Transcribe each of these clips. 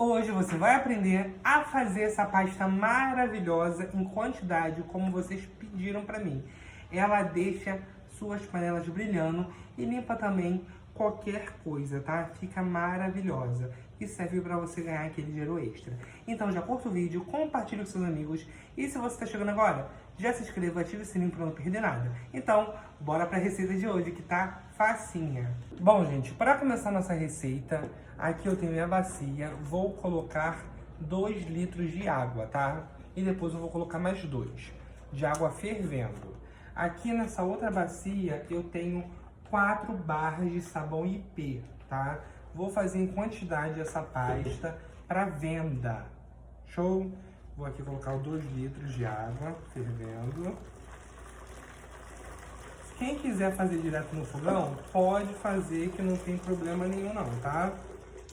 Hoje você vai aprender a fazer essa pasta maravilhosa em quantidade como vocês pediram para mim. Ela deixa suas panelas brilhando e limpa também qualquer coisa, tá? Fica maravilhosa e serve para você ganhar aquele dinheiro extra. Então já curta o vídeo, compartilha com seus amigos e se você está chegando agora, já se inscreva, ative o sininho para não perder nada. Então, bora para a receita de hoje que tá facinha. Bom, gente, para começar nossa receita, aqui eu tenho minha bacia, vou colocar 2 litros de água, tá? E depois eu vou colocar mais 2 de água fervendo. Aqui nessa outra bacia eu tenho 4 barras de sabão IP, tá? Vou fazer em quantidade essa pasta para venda. Show? Vou aqui colocar 2 litros de água fervendo. Quem quiser fazer direto no fogão, pode fazer que não tem problema nenhum não, tá?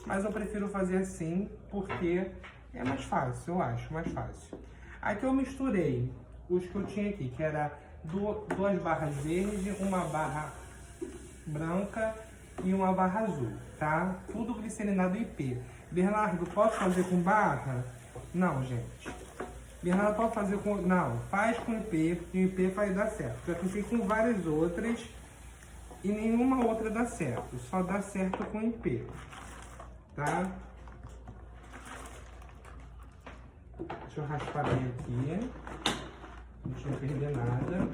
Mas eu prefiro fazer assim porque é mais fácil, eu acho, mais fácil. Aqui eu misturei os que eu tinha aqui, que era 2 barras verdes, uma barra branca e uma barra azul, tá? Tudo glicerinado IP. Bernardo, posso fazer com barra? Não, gente. Bernardo, pode fazer com... Não, faz com IP, porque o IP vai dar certo. Eu fiquei com várias outras e nenhuma outra dá certo. Só dá certo com IP, tá? Deixa eu raspar bem aqui. Deixa eu perder nada.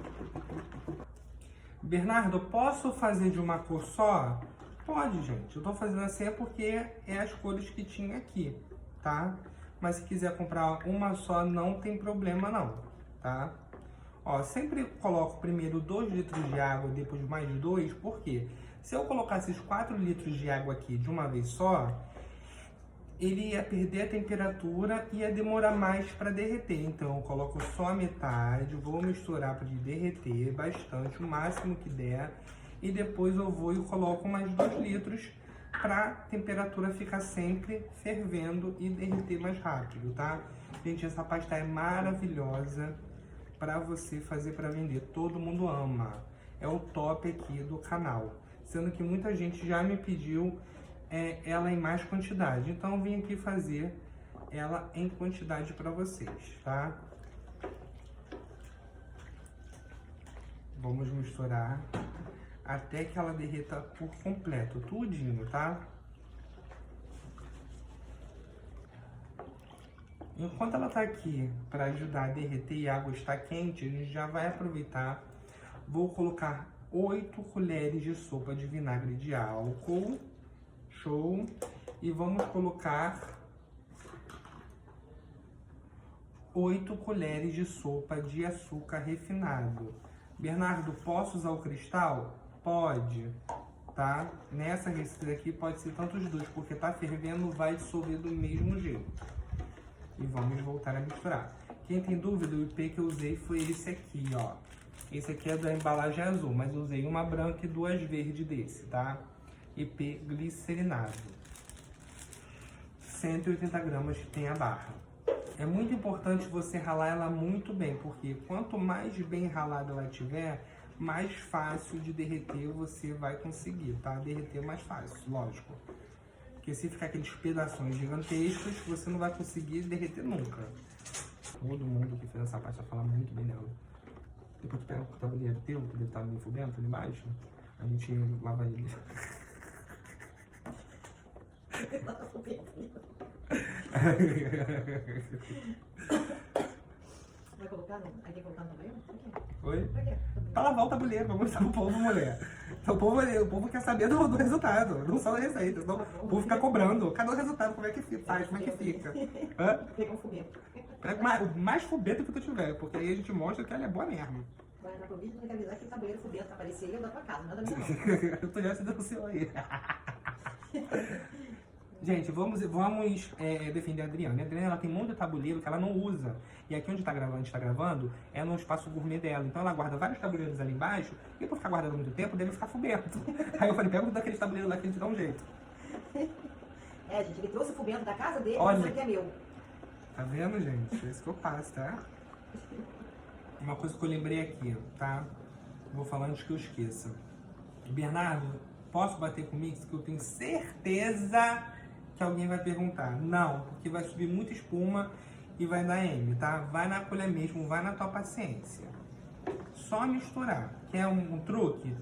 Bernardo, posso fazer de uma cor só? Pode, gente. Eu tô fazendo assim porque é as cores que tinha aqui, tá? Mas se quiser comprar uma só, não tem problema não, tá? Ó, sempre coloco primeiro 2 litros de água, depois mais 2, porque se eu colocasse esses 4 litros de água aqui de uma vez só, ele ia perder a temperatura e ia demorar mais para derreter. Então eu coloco só a metade, vou misturar para ele derreter bastante, o máximo que der. E depois eu vou e coloco mais 2 litros para a temperatura ficar sempre fervendo e derreter mais rápido, tá? Gente, essa pasta é maravilhosa para você fazer para vender. Todo mundo ama. É o top aqui do canal. Sendo que muita gente já me pediu ela em mais quantidade. Então eu vim aqui fazer ela em quantidade para vocês, tá? Vamos misturar até que ela derreta por completo, tudinho, tá? Enquanto ela tá aqui para ajudar a derreter e a água está quente, a gente já vai aproveitar. Vou colocar 8 colheres de sopa de vinagre de álcool. Show. E vamos colocar 8 colheres de sopa de açúcar refinado. Bernardo, posso usar o cristal? Pode, tá? Nessa receita aqui pode ser tanto os dois, porque tá fervendo, vai dissolver do mesmo jeito. E vamos voltar a misturar. Quem tem dúvida, o IP que eu usei foi esse aqui, ó. Esse aqui é da embalagem azul, mas eu usei uma branca e 2 verdes desse, tá? IP glicerinado. 180 gramas que tem a barra. É muito importante você ralar ela muito bem, porque quanto mais bem ralada ela tiver, mais fácil de derreter você vai conseguir, tá? Derreter mais fácil, lógico. Porque se ficar aqueles pedaços gigantescos, você não vai conseguir derreter nunca. Todo mundo que fez essa pasta fala muito bem dela. Depois tu pega o tabuleiro teu, que deve estar meio fubento ali embaixo, a gente lava ele. Vai colocar no... Aí tem que colocar no tabuleiro? Oi? Pra quê? Pra lavar o tabuleiro, pra mostrar pro povo, mulher. Então, o povo quer saber do resultado, não só da receita. Então, o povo fica cobrando. Cadê o resultado? Como é que faz? Como é que fica? Hã? Pega um foguete. Pega o mais fubento que tu tiver, porque aí a gente mostra que ela é boa mesmo. Vai entrar pro vídeo e tem que avisar que o tabuleiro foguete tá aparecendo da tua casa, nada minha não. Tu já se denunciou aí. Gente, vamos defender a Adriana. A Adriana ela tem muito tabuleiro que ela não usa. E aqui onde a gente tá gravando, é no espaço gourmet dela. Então ela guarda vários tabuleiros ali embaixo, e por ficar guardando muito tempo, deve ficar fubento. Aí eu falei, pega um daqueles tabuleiros lá que a gente dá um jeito. É, gente, ele trouxe o fubento da casa dele, Olha. pensando que é meu. Tá vendo, gente? É isso que eu faço, tá? Uma coisa que eu lembrei aqui, tá? Vou falar antes que eu esqueça. Bernardo, posso bater com o mix? Que eu tenho certeza Que alguém vai perguntar. Não, porque vai subir muita espuma e vai dar M, tá? Vai na colher mesmo, vai na tua paciência. Só misturar. Quer um truque?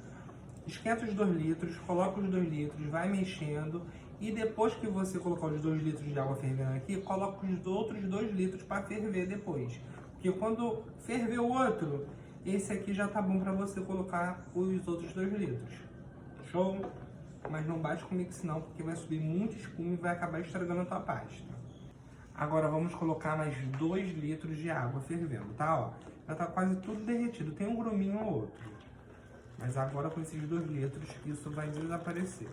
Esquenta os 2 litros, coloca os 2 litros, vai mexendo. E depois que você colocar os 2 litros de água fervendo aqui, coloca os outros 2 litros para ferver depois. Porque quando ferver o outro, esse aqui já tá bom para você colocar os outros 2 litros. Show? Mas não bate com o mix não, porque vai subir muita espuma e vai acabar estragando a tua pasta. Agora vamos colocar mais 2 litros de água fervendo, tá? Ó, já tá quase tudo derretido, tem um gruminho ou outro. Mas agora com esses 2 litros, isso vai desaparecer.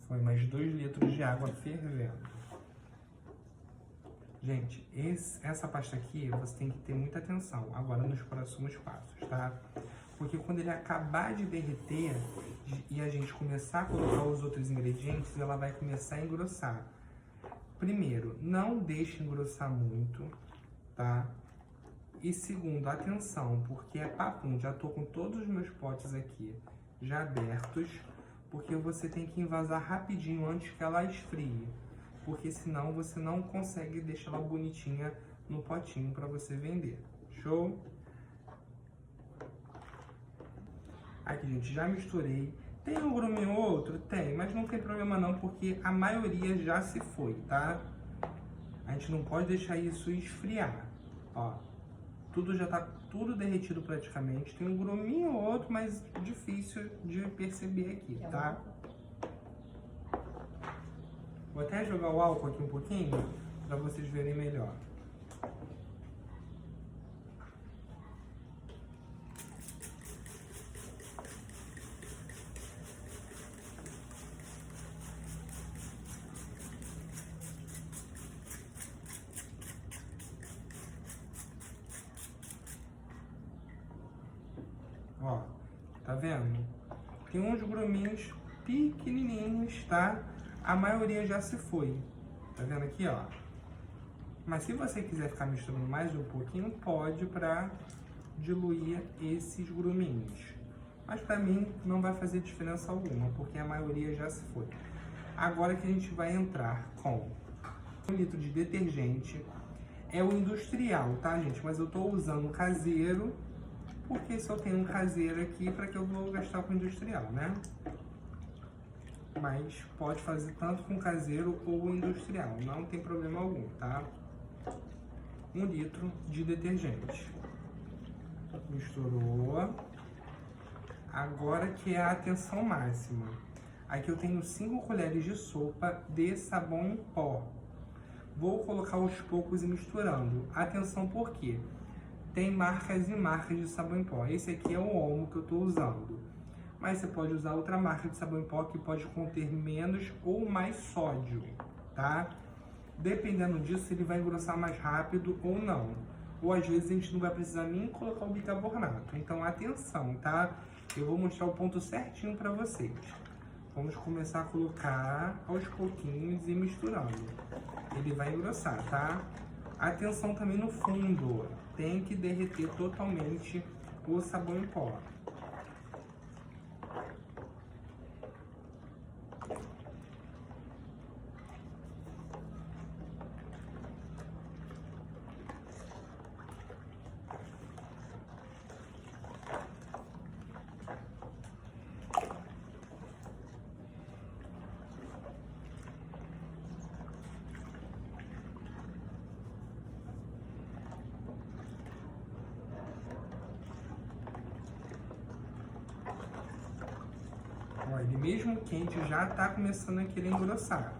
Foi mais 2 litros de água fervendo. Gente, essa pasta aqui você tem que ter muita atenção agora nos próximos passos, tá? Porque quando ele acabar de derreter e a gente começar a colocar os outros ingredientes, ela vai começar a engrossar. Primeiro, não deixe engrossar muito, tá? E segundo, atenção, porque é papum, já tô com todos os meus potes aqui já abertos, porque você tem que envasar rapidinho antes que ela esfrie, porque senão você não consegue deixar ela bonitinha no potinho para você vender. Show? Aqui, gente, já misturei. Tem um gruminho ou outro? Tem, mas não tem problema não, porque a maioria já se foi, tá? A gente não pode deixar isso esfriar. Ó, tudo já tá tudo derretido praticamente. Tem um gruminho ou outro, mas difícil de perceber aqui, tá? Vou até jogar o álcool aqui um pouquinho, para vocês verem melhor. Ó, tá vendo? Tem uns gruminhos pequenininhos, tá? A maioria já se foi. Tá vendo aqui, ó? Mas se você quiser ficar misturando mais um pouquinho, pode pra diluir esses gruminhos. Mas pra mim não vai fazer diferença alguma, porque a maioria já se foi. Agora que a gente vai entrar com 1 litro de detergente. É o industrial, tá, gente? Mas eu tô usando o caseiro, porque se eu tenho um caseiro aqui, para que eu vou gastar com industrial, né? Mas pode fazer tanto com caseiro ou industrial, não tem problema algum, tá? 1 litro de detergente. Misturou. Agora que é a atenção máxima. Aqui eu tenho 5 colheres de sopa de sabão em pó. Vou colocar aos poucos e misturando. Atenção, por quê? Tem marcas e marcas de sabão em pó. Esse aqui é o Omo que eu estou usando. Mas você pode usar outra marca de sabão em pó que pode conter menos ou mais sódio, tá? Dependendo disso, ele vai engrossar mais rápido ou não. Ou às vezes a gente não vai precisar nem colocar o bicarbonato. Então atenção, tá? Eu vou mostrar o ponto certinho para vocês. Vamos começar a colocar aos pouquinhos e misturando. Ele vai engrossar, tá? Atenção também no fundo. Tem que derreter totalmente o sabão em pó. Ó, ele mesmo quente já tá começando a querer engrossar.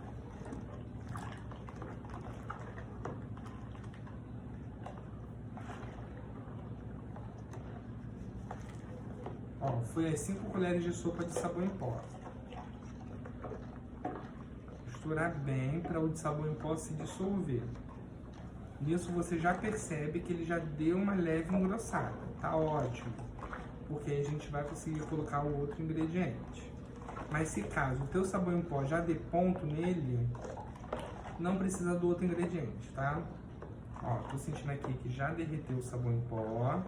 Ó, foi as 5 colheres de sopa de sabão em pó. Misturar bem para o de sabão em pó se dissolver. Nisso você já percebe que ele já deu uma leve engrossada. Tá ótimo. Porque aí a gente vai conseguir colocar o outro ingrediente. Mas se caso o teu sabão em pó já dê ponto nele, não precisa do outro ingrediente, tá? Ó, tô sentindo aqui que já derreteu o sabão em pó.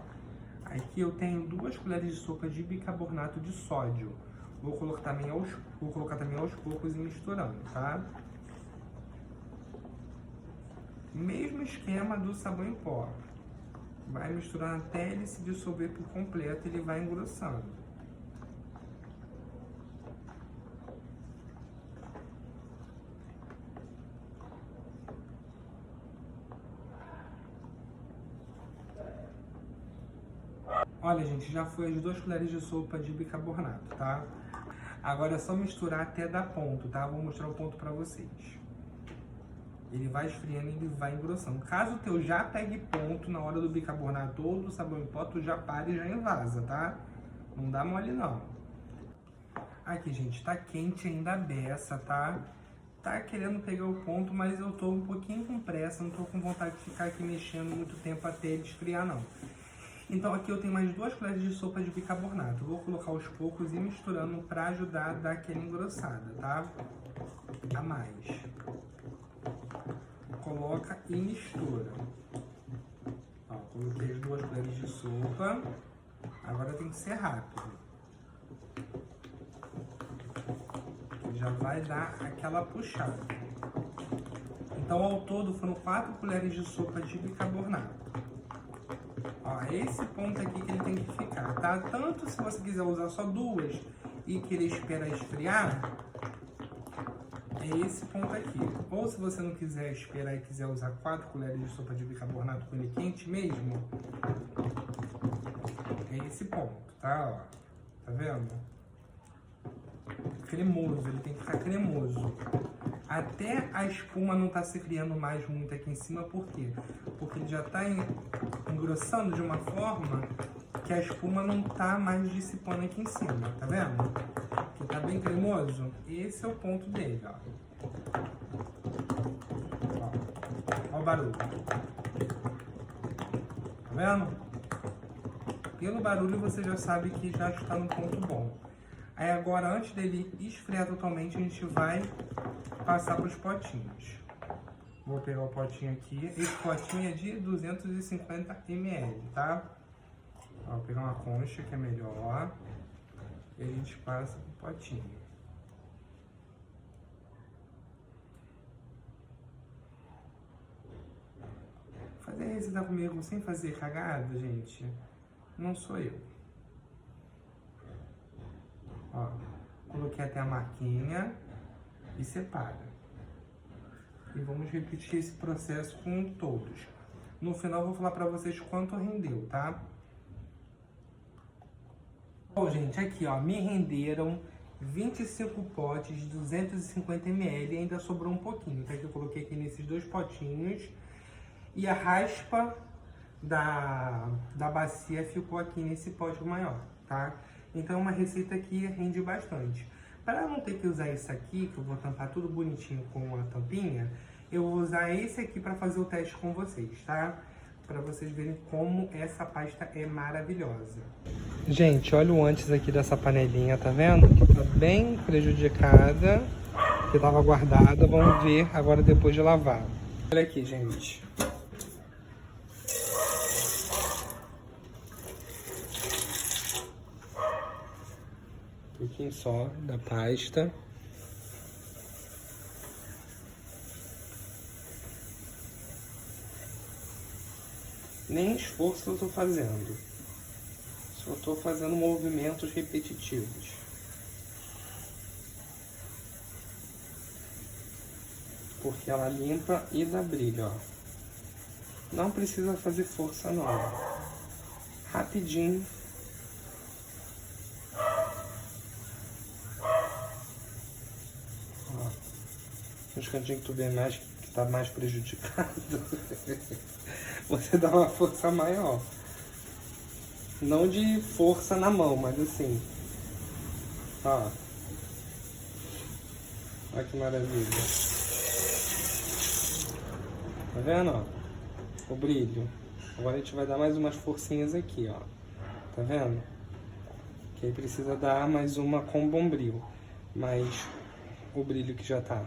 Aqui eu tenho 2 colheres de sopa de bicarbonato de sódio. Vou colocar também aos poucos e misturando, tá? Mesmo esquema do sabão em pó. Vai misturando até ele se dissolver por completo, ele vai engrossando. Olha, gente, já foi as 2 colheres de sopa de bicarbonato, tá? Agora é só misturar até dar ponto, tá? Vou mostrar o ponto pra vocês. Ele vai esfriando e ele vai engrossando. Caso o teu já pegue ponto na hora do bicarbonato ou do sabão em pó, tu já para e já envasa, tá? Não dá mole, não. Aqui, gente, tá quente ainda a beça, tá? Tá querendo pegar o ponto, mas eu tô um pouquinho com pressa, não tô com vontade de ficar aqui mexendo muito tempo até ele esfriar, não. Então aqui eu tenho mais 2 colheres de sopa de bicarbonato. Vou colocar aos poucos e misturando para ajudar a dar aquela engrossada, tá? A mais. Coloca e mistura. Ó, coloquei as 2 colheres de sopa. Agora tem que ser rápido. Já vai dar aquela puxada. Então ao todo foram 4 colheres de sopa de bicarbonato. Ó, esse ponto aqui que ele tem que ficar, tá? Tanto se você quiser usar só 2 e querer esperar esfriar, é esse ponto aqui. Ou se você não quiser esperar e quiser usar 4 colheres de sopa de bicarbonato com ele quente mesmo, é esse ponto, tá? Ó, tá vendo? Cremoso, ele tem que ficar cremoso. Até a espuma não tá se criando mais muito aqui em cima, por quê? Porque ele já tá engrossando de uma forma que a espuma não tá mais dissipando aqui em cima, tá vendo? Que tá bem cremoso. Esse é o ponto dele, ó. Ó o barulho. Tá vendo? Pelo barulho você já sabe que já está no ponto bom. Aí agora, antes dele esfriar totalmente, a gente vai passar para os potinhos. Vou pegar o potinho aqui. Esse potinho é de 250 ml, tá? Ó, vou pegar uma concha que é melhor. E a gente passa pro potinho. Fazer a receita comigo sem fazer cagada, gente, não sou eu. Ó, coloquei até a marquinha e separa. E vamos repetir esse processo com todos. No final eu vou falar pra vocês quanto rendeu, tá? Bom, gente, aqui ó, me renderam 25 potes de 250 ml e ainda sobrou um pouquinho, tá? Que eu coloquei aqui nesses 2 potinhos. E a raspa da bacia ficou aqui nesse pote maior, tá? Então é uma receita que rende bastante. Para não ter que usar esse aqui, que eu vou tampar tudo bonitinho com a tampinha, eu vou usar esse aqui para fazer o teste com vocês, tá? Para vocês verem como essa pasta é maravilhosa. Gente, olha o antes aqui dessa panelinha, tá vendo? Que tá bem prejudicada, que tava guardada. Vamos ver agora depois de lavar. Olha aqui, gente. Um pouquinho só da pasta. Nem esforço eu tô fazendo. Só tô fazendo movimentos repetitivos. Porque ela limpa e dá brilho, ó. Não precisa fazer força não. Rapidinho. Nos cantinhos que tu vê mais, que tá mais prejudicado, você dá uma força maior. Não de força na mão, mas assim. Ó. Olha que maravilha. Tá vendo, ó? O brilho. Agora a gente vai dar mais umas forcinhas aqui, ó. Tá vendo? Que aí precisa dar mais uma com bombril. Mas o brilho que já tá.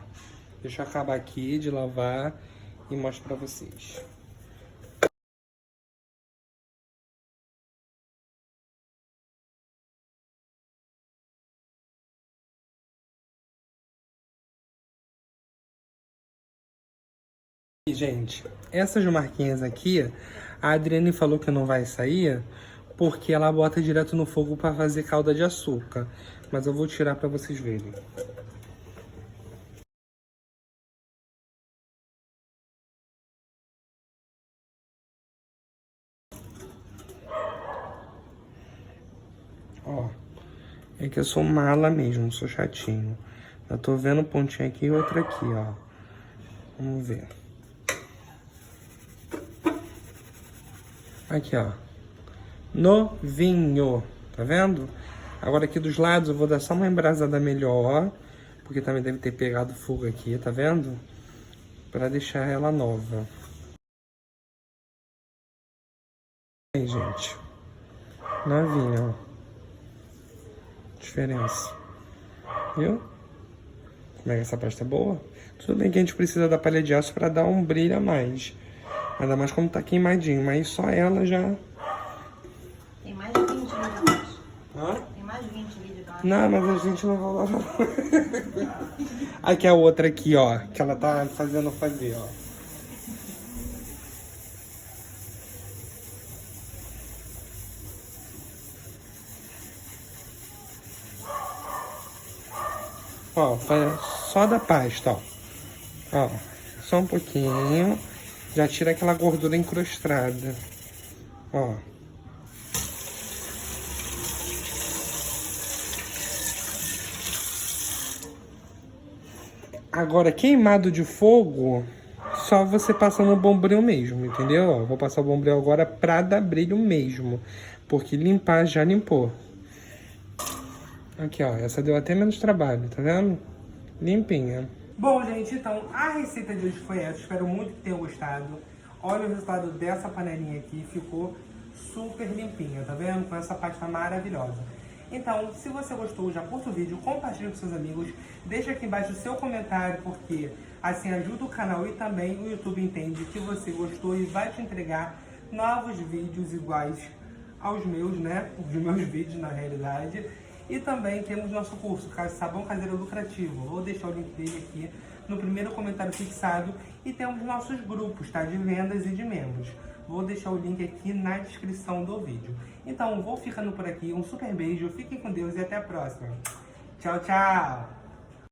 Deixa eu acabar aqui de lavar e mostro pra vocês. E, gente, essas marquinhas aqui, a Adriane falou que não vai sair porque ela bota direto no fogo para fazer calda de açúcar. Mas eu vou tirar para vocês verem. Ó, é que eu sou mala mesmo, sou chatinho. Eu tô vendo um pontinho aqui e outro aqui, ó. Vamos ver. Aqui, ó. Novinho, tá vendo? Agora aqui dos lados eu vou dar só uma embrasada melhor, porque também deve ter pegado fogo aqui, tá vendo? Pra deixar ela nova. Aí, gente. Novinha, ó. Diferença. Viu? Como é que essa pasta é boa? Tudo bem que a gente precisa da palha de aço pra dar um brilho a mais. Ainda mais como tá queimadinho, mas só ela já... Tem mais de 20 vídeos. Hã? Tem mais de 20 vídeos. Não, mas a gente não vai lavar. Aqui a outra aqui, ó, que ela tá fazendo fazer, ó. Ó, só da pasta, ó. Ó, só um pouquinho. Já tira aquela gordura encrustada. Ó. Agora, queimado de fogo, só você passando o bombril mesmo, entendeu? Ó, vou passar o bombril agora pra dar brilho mesmo. Porque limpar já limpou. Aqui, ó, essa deu até menos trabalho, tá vendo? Limpinha. Bom, gente, então a receita de hoje foi essa. Espero muito que tenham gostado. Olha o resultado dessa panelinha aqui, ficou super limpinha, tá vendo? Com essa pasta maravilhosa. Então, se você gostou, já curta o vídeo, compartilha com seus amigos, deixa aqui embaixo o seu comentário, porque assim ajuda o canal e também o YouTube entende que você gostou e vai te entregar novos vídeos iguais aos meus, né? Os meus vídeos, na realidade. E também temos nosso curso, Sabão Caseiro Lucrativo. Vou deixar o link dele aqui no primeiro comentário fixado. E temos nossos grupos, tá? De vendas e de membros. Vou deixar o link aqui na descrição do vídeo. Então, vou ficando por aqui. Um super beijo, fiquem com Deus e até a próxima. Tchau, tchau!